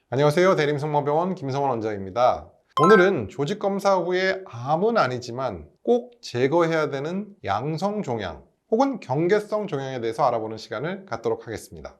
안녕하세요. 대림성모병원 김성원 원장입니다. 오늘은 조직검사 후에 암은 아니지만 꼭 제거해야 되는 양성종양 혹은 경계성 종양에 대해서 알아보는 시간을 갖도록 하겠습니다.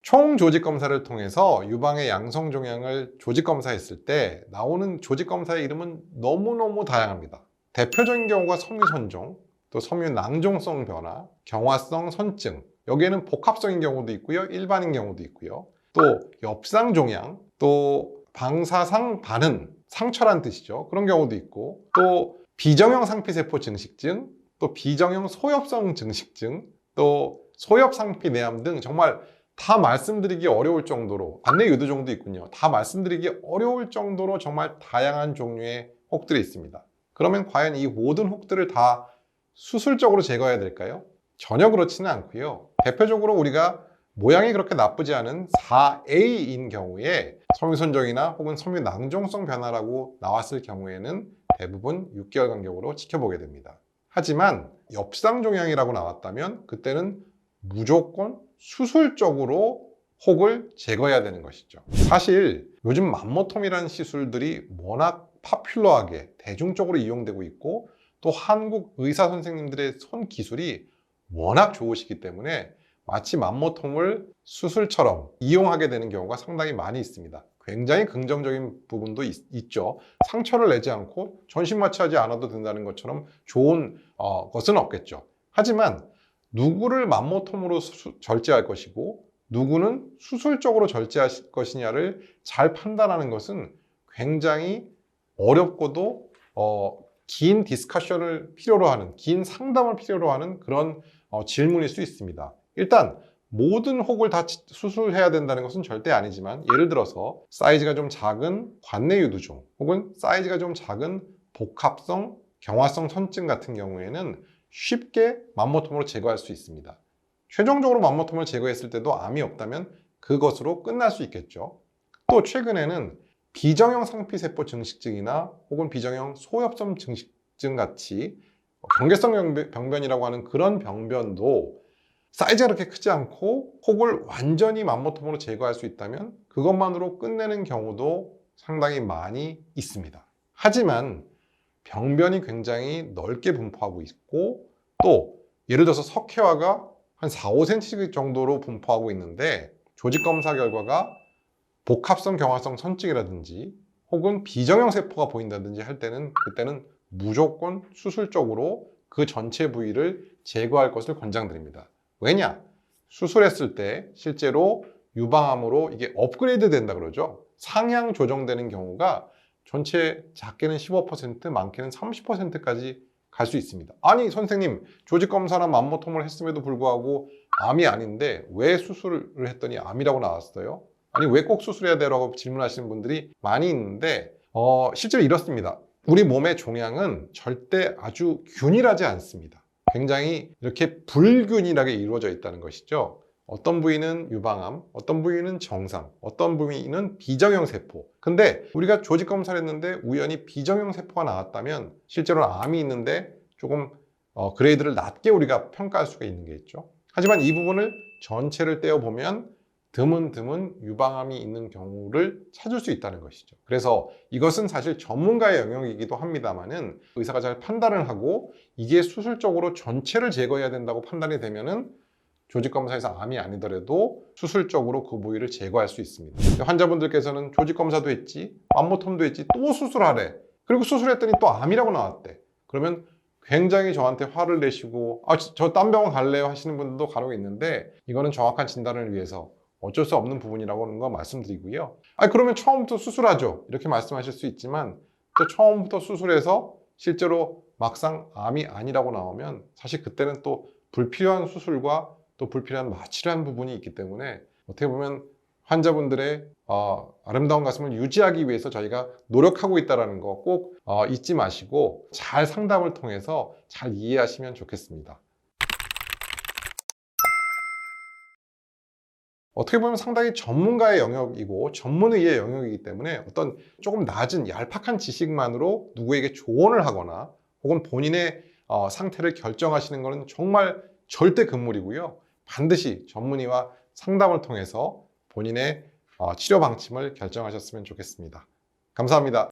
총 조직검사를 통해서 유방의 양성종양을 조직검사했을 때 나오는 조직검사의 이름은 너무너무 다양합니다. 대표적인 경우가 섬유선종, 또 섬유낭종성 변화, 경화성 선증, 여기에는 복합성인 경우도 있고요, 일반인 경우도 있고요. 또 엽상종양, 또 방사상 반응, 상처란 뜻이죠. 그런 경우도 있고, 또 비정형 상피세포 증식증, 또 비정형 소엽성 증식증, 또 소엽상피 내암 등 정말 다 말씀드리기 어려울 정도로, 안내 유두종도 있군요. 다 말씀드리기 어려울 정도로 정말 다양한 종류의 혹들이 있습니다. 그러면 과연 이 모든 혹들을 다 수술적으로 제거해야 될까요? 전혀 그렇지는 않고요. 대표적으로 우리가 모양이 그렇게 나쁘지 않은 4A인 경우에 섬유선종이나 혹은 섬유낭종성 변화라고 나왔을 경우에는 대부분 6개월 간격으로 지켜보게 됩니다. 하지만 엽상종양이라고 나왔다면 그때는 무조건 수술적으로 혹을 제거해야 되는 것이죠. 사실 요즘 맘모톰이라는 시술들이 워낙 파퓰러하게 대중적으로 이용되고 있고, 또 한국 의사 선생님들의 손 기술이 워낙 좋으시기 때문에 마치 맘모톰을 수술처럼 이용하게 되는 경우가 상당히 많이 있습니다. 굉장히 긍정적인 부분도 있죠. 상처를 내지 않고 전신 마취하지 않아도 된다는 것처럼 좋은 것은 없겠죠. 하지만 누구를 맘모톰으로 절제할 것이고 누구는 수술적으로 절제할 것이냐를 잘 판단하는 것은 굉장히 어렵고도 긴 디스커션을 필요로 하는, 긴 상담을 필요로 하는 그런 질문일 수 있습니다. 일단 모든 혹을 다 수술해야 된다는 것은 절대 아니지만, 예를 들어서 사이즈가 좀 작은 관내유두종 혹은 사이즈가 좀 작은 복합성, 경화성 선증 같은 경우에는 쉽게 맘모톰으로 제거할 수 있습니다. 최종적으로 맘모톰을 제거했을 때도 암이 없다면 그것으로 끝날 수 있겠죠. 또 최근에는 비정형 상피세포 증식증이나 혹은 비정형 소엽성 증식증 같이 경계성 병변이라고 하는 그런 병변도 사이즈가 그렇게 크지 않고 혹을 완전히 맘모톰으로 제거할 수 있다면 그것만으로 끝내는 경우도 상당히 많이 있습니다. 하지만 병변이 굉장히 넓게 분포하고 있고, 또 예를 들어서 석회화가 한 4, 5cm 정도로 분포하고 있는데 조직검사 결과가 복합성 경화성 선증이라든지 혹은 비정형 세포가 보인다든지 할 때는 그때는 무조건 수술적으로 그 전체 부위를 제거할 것을 권장드립니다. 왜냐? 수술했을 때 실제로 유방암으로 이게 업그레이드 된다 그러죠. 상향 조정되는 경우가 전체 작게는 15%, 많게는 30%까지 갈 수 있습니다. 아니 선생님, 조직검사나 맘모톰을 했음에도 불구하고 암이 아닌데 왜 수술을 했더니 암이라고 나왔어요? 아니 왜 꼭 수술해야 돼라고 질문하시는 분들이 많이 있는데 실제로 이렇습니다. 우리 몸의 종양은 절대 아주 균일하지 않습니다. 굉장히 이렇게 불균일하게 이루어져 있다는 것이죠. 어떤 부위는 유방암, 어떤 부위는 정상, 어떤 부위는 비정형 세포. 근데 우리가 조직 검사를 했는데 우연히 비정형 세포가 나왔다면 실제로는 암이 있는데 조금 그레이드를 낮게 우리가 평가할 수가 있는 게 있죠. 하지만 이 부분을 전체를 떼어보면 드문 유방암이 있는 경우를 찾을 수 있다는 것이죠. 그래서 이것은 사실 전문가의 영역이기도 합니다만은 의사가 잘 판단을 하고 이게 수술적으로 전체를 제거해야 된다고 판단이 되면은 조직검사에서 암이 아니더라도 수술적으로 그 부위를 제거할 수 있습니다. 환자분들께서는 조직검사도 했지, 맘모톰도 했지, 또 수술하래. 그리고 수술했더니 또 암이라고 나왔대. 그러면 굉장히 저한테 화를 내시고 저 딴 병원 갈래요 하시는 분들도 간혹 있는데, 이거는 정확한 진단을 위해서 어쩔 수 없는 부분이라고 하는 거 말씀드리고요. 그러면 처음부터 수술하죠 이렇게 말씀하실 수 있지만, 또 처음부터 수술해서 실제로 막상 암이 아니라고 나오면 사실 그때는 또 불필요한 수술과 또 불필요한 마취를 한 부분이 있기 때문에 어떻게 보면 환자분들의 아름다운 가슴을 유지하기 위해서 저희가 노력하고 있다는 거 꼭 잊지 마시고 잘 상담을 통해서 잘 이해하시면 좋겠습니다. 어떻게 보면 상당히 전문가의 영역이고 전문의의 영역이기 때문에 어떤 조금 낮은 얄팍한 지식만으로 누구에게 조언을 하거나 혹은 본인의 상태를 결정하시는 것은 정말 절대 금물이고요. 반드시 전문의와 상담을 통해서 본인의 치료 방침을 결정하셨으면 좋겠습니다. 감사합니다.